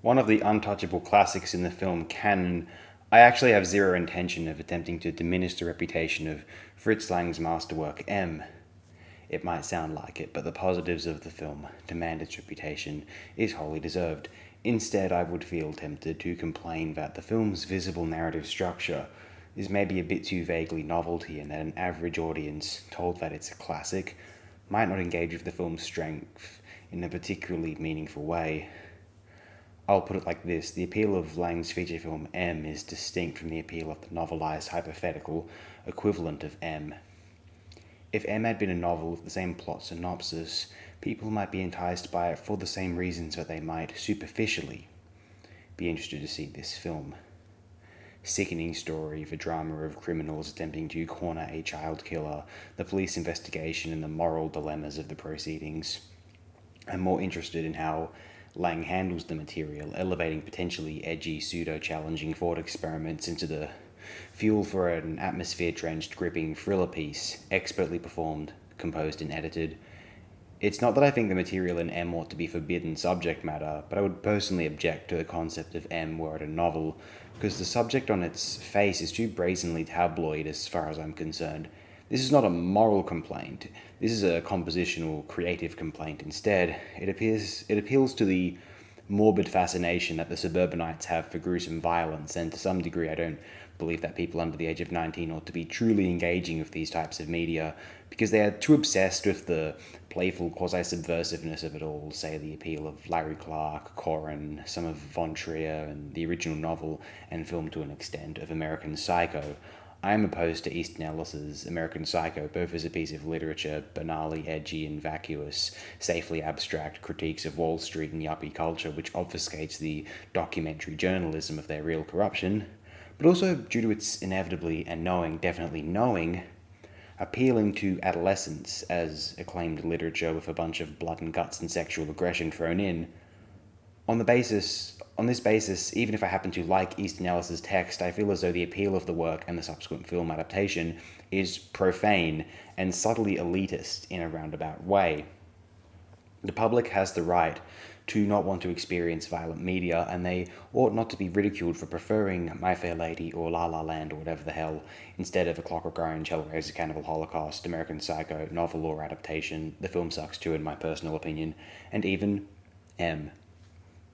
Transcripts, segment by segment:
one of the untouchable classics in the film canon, I actually have zero intention of attempting to diminish the reputation of Fritz Lang's masterwork M. It might sound like it, but the positives of the film demand its reputation is wholly deserved. Instead, I would feel tempted to complain that the film's visible narrative structure is maybe a bit too vaguely novelty and that an average audience, told that it's a classic, might not engage with the film's strength in a particularly meaningful way. I'll put it like this: the appeal of Lang's feature film M is distinct from the appeal of the novelized hypothetical equivalent of M. If M had been a novel with the same plot synopsis, people might be enticed by it for the same reasons that they might, superficially, be interested to see this film. Sickening story, the drama of criminals attempting to corner a child killer, the police investigation, and the moral dilemmas of the proceedings. I'm more interested in how Lang handles the material, elevating potentially edgy, pseudo-challenging thought experiments into the fuel for an atmosphere-drenched, gripping thriller piece, expertly performed, composed and edited. It's not that I think the material in M ought to be forbidden subject matter, but I would personally object to the concept of M were it a novel, because the subject on its face is too brazenly tabloid as far as I'm concerned. This is not a moral complaint. This is a compositional, creative complaint instead. It appeals to the morbid fascination that the suburbanites have for gruesome violence, and to some degree I don't believe that people under the age of 19 ought to be truly engaging with these types of media, because they are too obsessed with the playful quasi-subversiveness of it all, say the appeal of Larry Clark, Corrin, some of Von Trier, and the original novel and film to an extent of American Psycho. I am opposed to Easton Ellis's American Psycho, both as a piece of literature, banally edgy and vacuous, safely abstract critiques of Wall Street and yuppie culture, which obfuscates the documentary journalism of their real corruption, but also due to its inevitably and definitely knowing, appealing to adolescence as acclaimed literature with a bunch of blood and guts and sexual aggression thrown in. On this basis, even if I happen to like Easton Ellis's text, I feel as though the appeal of the work and the subsequent film adaptation is profane and subtly elitist in a roundabout way. The public has the right to not want to experience violent media, and they ought not to be ridiculed for preferring My Fair Lady or La La Land or whatever the hell, instead of A Clockwork Orange, Hellraiser, Cannibal Holocaust, American Psycho, novel or adaptation. The film sucks too, in my personal opinion. And even M.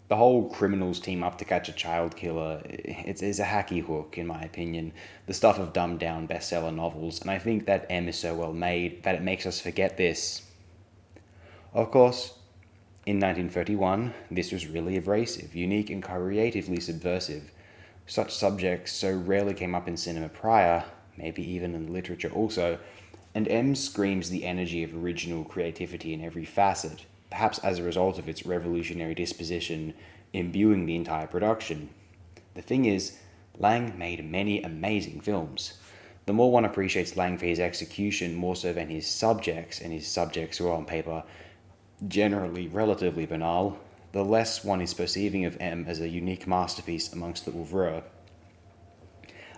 The whole criminals team up to catch a child killer is a hacky hook, in my opinion, the stuff of dumbed down bestseller novels, and I think that M is so well made that it makes us forget this. Of course, in 1931, this was really abrasive, unique and creatively subversive. Such subjects so rarely came up in cinema prior, maybe even in literature also, and M screams the energy of original creativity in every facet, perhaps as a result of its revolutionary disposition imbuing the entire production. The thing is, Lang made many amazing films. The more one appreciates Lang for his execution more so than his subjects, and his subjects were on paper generally relatively banal, the less one is perceiving of M as a unique masterpiece amongst the oeuvre.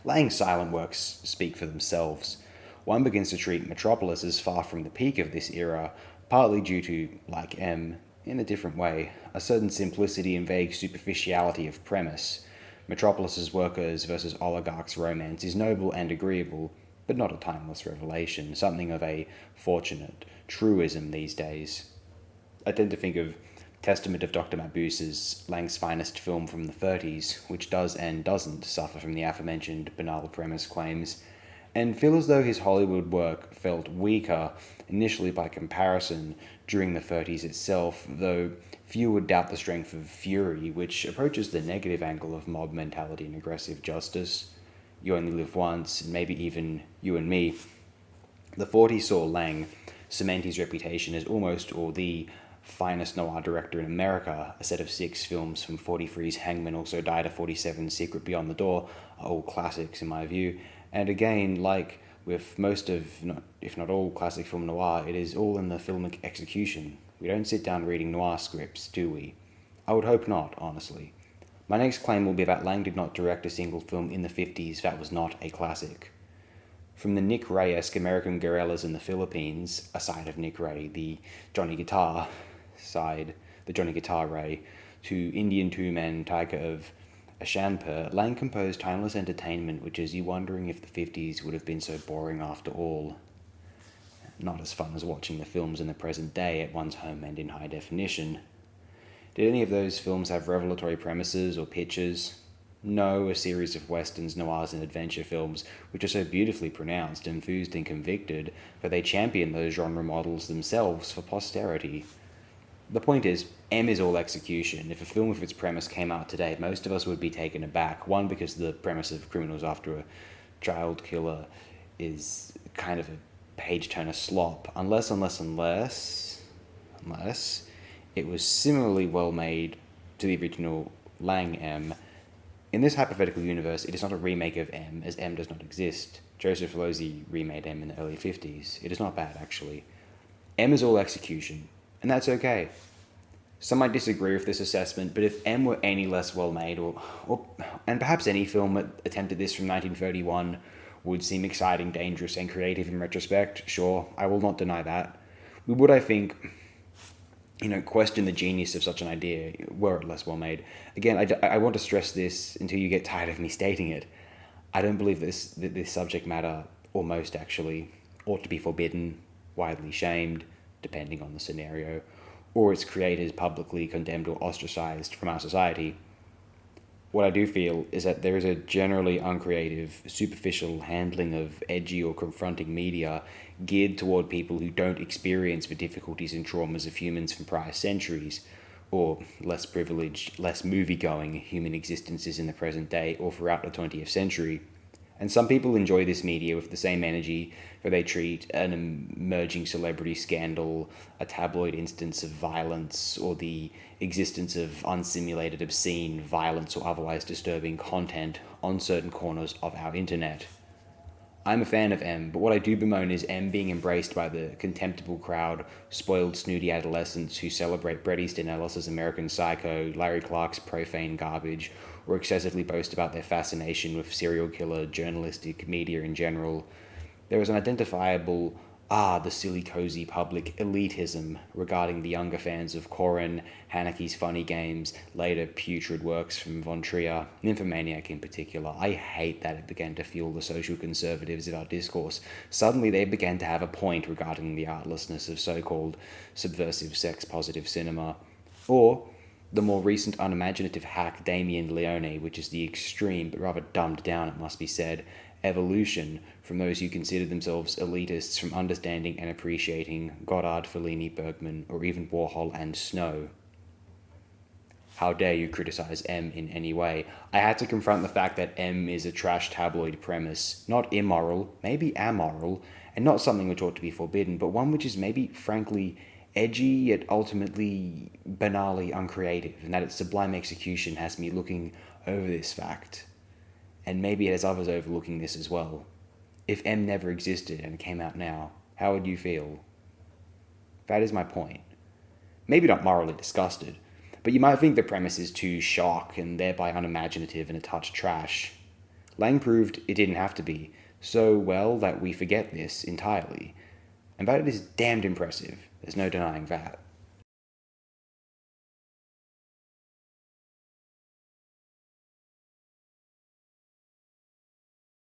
Lang's silent works speak for themselves. One begins to treat Metropolis as far from the peak of this era, partly due to, like M, in a different way, a certain simplicity and vague superficiality of premise. Metropolis's workers versus oligarchs romance is noble and agreeable, but not a timeless revelation, something of a fortunate truism these days. I tend to think of Testament of Dr. Mabuse as Lang's finest film from the 30s, which does and doesn't suffer from the aforementioned banal premise claims, and feel as though his Hollywood work felt weaker, initially by comparison, during the 30s itself, though few would doubt the strength of Fury, which approaches the negative angle of mob mentality and aggressive justice. You Only Live Once, and maybe even You and Me. The 40s saw Lang cement his reputation as almost or the finest noir director in America. A set of 6 films from 43's Hangman Also Died at 47's Secret Beyond the Door are all classics in my view. And again, like with most of, if not all, classic film noir, it is all in the filmic execution. We don't sit down reading noir scripts, do we? I would hope not, honestly. My next claim will be that Lang did not direct a single film in the 50s that was not a classic. From the Nick Ray-esque American guerrillas in the Philippines, a side of Nick Ray, the Johnny Guitar Ray, To Indian two-man Tiger of Ashanpur, Lang composed timeless entertainment which has you wondering if the 50s would have been so boring after all. Not as fun as watching the films in the present day at one's home and in high definition. Did any of those films have revelatory premises or pitches? No, a series of westerns, noirs, and adventure films, which are so beautifully pronounced, enthused, and convicted, but they champion those genre models themselves for posterity. The point is, M is all execution. If a film with its premise came out today, most of us would be taken aback. One, because the premise of criminals after a child killer is kind of a page-turner slop, unless it was similarly well made to the original Lang M. In this hypothetical universe, it is not a remake of M, as M does not exist. Joseph Losey remade M in the early 50s. It is not bad, actually. M is all execution, and that's okay. Some might disagree with this assessment, but if M were any less well made, and perhaps any film that attempted this from 1931 would seem exciting, dangerous, and creative in retrospect, sure, I will not deny that. We would, I think, question the genius of such an idea were it less well made. Again, I want to stress this until you get tired of me stating it. I don't believe that this subject matter, or most actually, ought to be forbidden, widely shamed, depending on the scenario, or its creators publicly condemned or ostracized from our society. What I do feel is that there is a generally uncreative, superficial handling of edgy or confronting media geared toward people who don't experience the difficulties and traumas of humans from prior centuries, or less privileged, less movie-going human existences in the present day or throughout the 20th century. And some people enjoy this media with the same energy where they treat an emerging celebrity scandal, a tabloid instance of violence, or the existence of unsimulated obscene violence or otherwise disturbing content on certain corners of our internet. I'm a fan of M, but what I do bemoan is M being embraced by the contemptible crowd, spoiled, snooty adolescents who celebrate Bret Easton Ellis's American Psycho, Larry Clark's profane garbage, or excessively boast about their fascination with serial killer journalistic media in general. There is an identifiable, the silly cozy public elitism regarding the younger fans of Corin, Haneke's Funny Games, later putrid works from Von Trier, Nymphomaniac in particular. I hate that it began to fuel the social conservatives of our discourse. Suddenly they began to have a point regarding the artlessness of so-called subversive sex-positive cinema. Or the more recent unimaginative hack Damien Leone, which is the extreme, but rather dumbed down, it must be said, evolution from those who consider themselves elitists from understanding and appreciating Godard, Fellini, Bergman, or even Warhol and Snow. How dare you criticize M in any way? I had to confront the fact that M is a trash tabloid premise, not immoral, maybe amoral, and not something which ought to be forbidden, but one which is maybe, frankly, edgy yet ultimately banally uncreative, and that its sublime execution has me looking over this fact. And maybe it has others overlooking this as well. If M never existed and came out now, how would you feel? That is my point. Maybe not morally disgusted, but you might think the premise is too shock and thereby unimaginative and a touch trash. Lang proved it didn't have to be, so well that we forget this entirely. And that is damned impressive, there's no denying that.